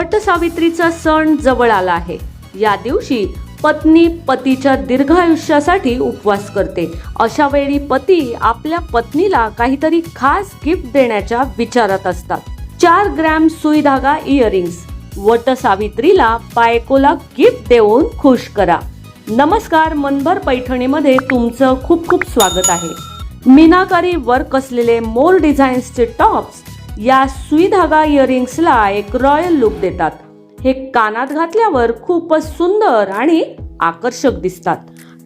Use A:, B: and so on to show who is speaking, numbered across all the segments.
A: वटसावित्रीचा सण जवळ आला आहे। या दिवशी पत्नी पतीच्या दीर्घायुष्यासाठी उपवास करते। अशा वेळी पती आपल्या पत्नीला काहीतरी खास गिफ्ट देण्याच्या विचारात असतात। 4 ग्रॅम सुई धागा इयरिंग्स वटसावित्रीला बायकोला गिफ्ट देऊन खुश करा। नमस्कार, मनभर पैठणीमध्ये तुमचं खूप खूप स्वागत आहे। मीनाकारी वर्क असलेले मोर डिझाईन्सचे टॉप्स या सुई धागा इयरिंग्सला एक रॉयल लुक देतात। हे कानात घातल्यावर खूपच सुंदर आणि आकर्षक दिसतात।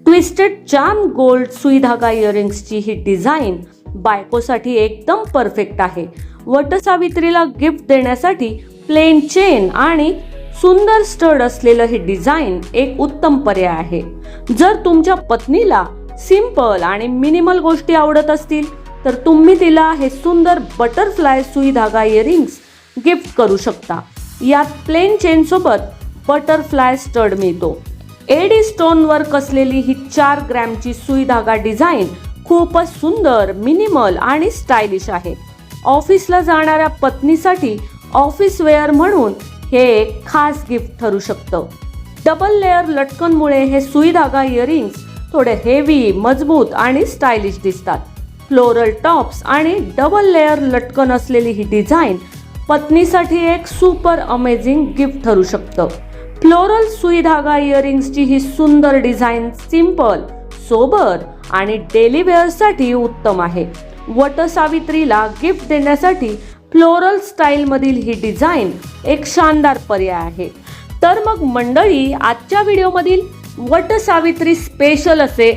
A: ट्विस्टेड चार्म गोल्ड सुई धागा इयरिंग्सची ही डिझाईन बायकोसाठी एकदम परफेक्ट आहे। वटसावित्रीला गिफ्ट देण्यासाठी प्लेन चेन आणि सुंदर स्टड असलेलं हे डिझाईन एक उत्तम पर्याय आहे। जर तुमच्या पत्नीला सिंपल आणि मिनिमल गोष्टी आवडत असतील तर तुम्ही तिला हे सुंदर बटरफ्लाय सुई धागा इयरिंग्स गिफ्ट करू शकता। यात प्लेन चेन सोबत बटरफ्लाय स्टड मिळतो। एडी स्टोन वर्क असलेली ही 4 ग्रॅमची सुई धागा डिझाईन खूपच सुंदर, मिनिमल आणि स्टायलिश आहे। ऑफिसला जाणाऱ्या पत्नीसाठी ऑफिस वेअर म्हणून हे एक खास गिफ्ट ठरू शकतं। डबल लेअर लटकनमुळे हे सुई धागा इयरिंग्स थोडे हेवी, मजबूत आणि स्टायलिश दिसतात। फ्लोरल टॉप्स आणि डबल लेअर लटकन असलेली ही डिझाईन पत्नीसाठी एक सुपर अमेझिंग गिफ्ट ठरू शकतं। फ्लोरल सुई धागा इयरिंग्सची ही सुंदर डिझाईन सिंपल, सोबर आणि डेली वेअरसाठी उत्तम आहे। वटसावित्रीला गिफ्ट देण्यासाठी फ्लोरल स्टाईल मधील ही डिझाईन एक शानदार पर्याय आहे। तर मग मंडळी, आजच्या व्हिडिओमधील वटसावित्री स्पेशल असे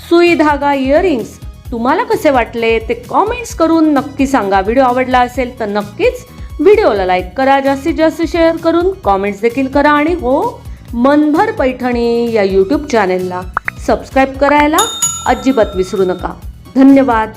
A: सुई धागा इयरिंग्स तुम्हाला कसे वाटले ते कॉमेंट्स करून नक्की सांगा। व्हिडिओ आवडला असेल तर नक्कीच व्हिडिओला लाईक करा, जास्तीत जास्त शेअर करून कॉमेंट्स देखील करा आणि हो, मनभर पैठणी या यूट्यूब चॅनेलला सबस्क्राईब करायला अजिबात विसरू नका। धन्यवाद।